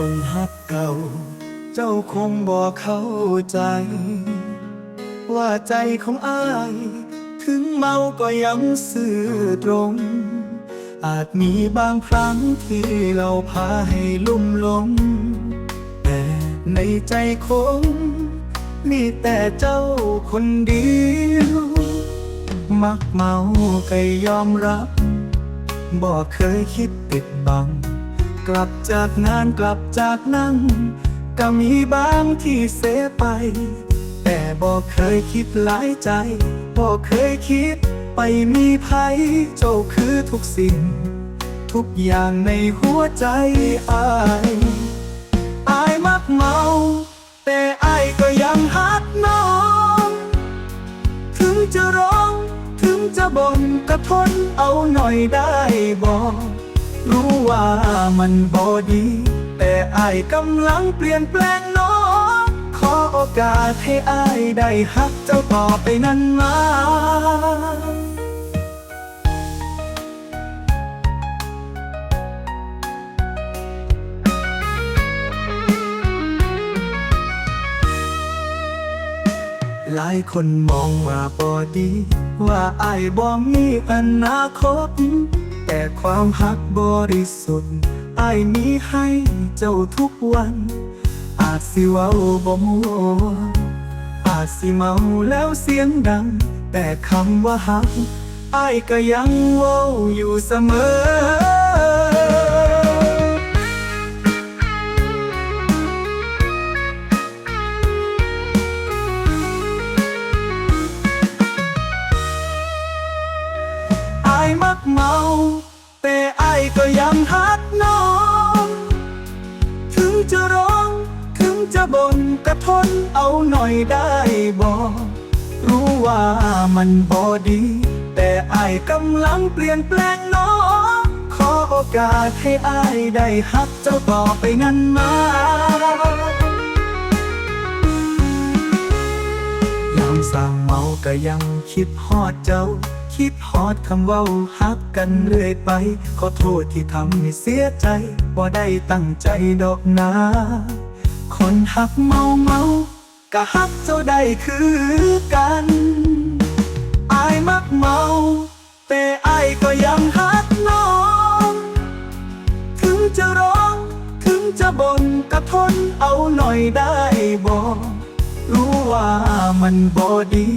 คนฮักเก่าเจ้าคงบอกเข้าใจ ว่าใจของอ้ายถึงเมาก็ยังซื่อตรง อาจมีบางครั้งที่เราพาให้ลุ่มหลง แต่ในใจคงมีแต่เจ้าคนเดียวมักเมาก็ยอมรับบอกเคยคิดปิดบัง กลับจากงานกลับจากนั่งก็มีบางที่เสียไป แต่บอกเคยคิดหลายใจบอกเคยคิดไปมีภัยเจ้าคือทุกสิ่งทุกอย่างในหัวใจอายมักเมาแต่อายก็ยังฮักน้องถึงจะร้องถึงจะบ่นก็ทนเอาหน่อยได้บอกรู้ว่ามันบ่ดีแต่อายกำลังเปลี่ยนแปลงน้องขอโอกาสให้อายได้ฮักเจ้าต่อไปนั้นมาหลายคนมองว่าบ่ดี ว่าอายบ่มีอนาคต แต่ความฮักบริสุทธิ์อายมีให้เจ้าทุกวัน อาจสิเว้าบ่มัวอาจสิเมาแล้วเสียงดัง แต่คำว่าฮักอายก็ยังเว้าอยู่เสมอมักเมาแต่อายก็ยังฮักน้องถึงจะร้องถึงจะบ่นก็ทนเอาหน่อยได้บอกรู้ว่ามันบ่ดี แต่อายกำลังเปลี่ยนแปลงน้องขอโอกาสให้อายได้ฮักเจ้าต่อไปนั้นมายามสั่งเมาก็ยังคิดฮอดเจ้าคิดฮอดคำเว้าฮักกันเรื่อยไปขอโทษที่ทำให้เสียใจบ่ได้ตั้งใจดอกนาคนฮักเมาก็ฮักเจ้าได้คือกันอายมักเมาแต่อายก็ยังฮักน้องถึงจะร้องถึงจะบ่นก็ทนเอาหน่อยได้บอกรู้ว่ามันบ่ดี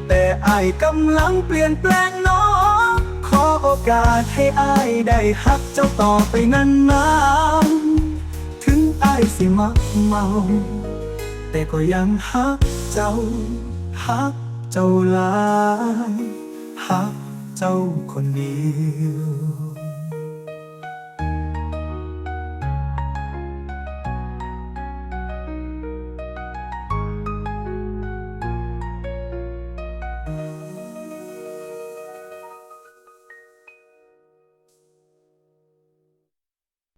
แต่อายกำลังเปลี่ยนแปลงน้องขอโอกาสให้อายได้ฮักเจ้าต่อไปนั้นนะถึงอายสิมักเมาแต่ก็ยังฮักเจ้าฮักเจ้าหลายฮักเจ้าคนเดียว